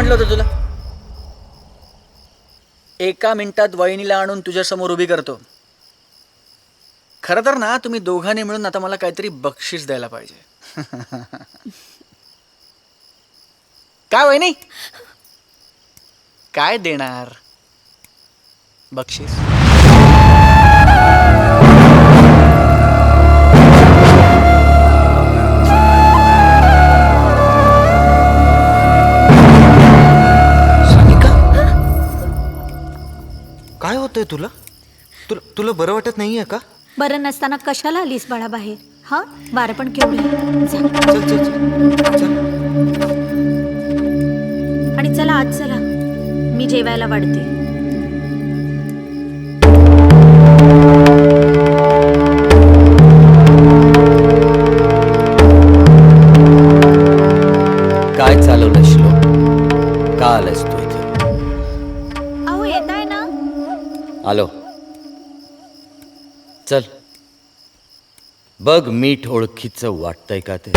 म्हटलं होतं तुला? एका मिनिटात वहिनीला आणून तुझ्यासमोर उभी करतो. खरं तर ना तुम्ही दोघांनी मिळून आता मला काहीतरी बक्षीस द्यायला पाहिजे. काय वहिनी, काय देणार बक्षीस? काय होतंय तुला? तुला बरं वाटत नाहीये का? बरं नसताना कशाला आलीस बाळा बाहेर? हा बारं पण केवढं. चल चल चल चल. आणि चला आज चला, मी जेवायला वाढते. काय चालवलं श्लोक? का आलास तू इथे? अहो येताय ना? आलो. चल बघ मीठ ओळखीचं वाटतंय का ते.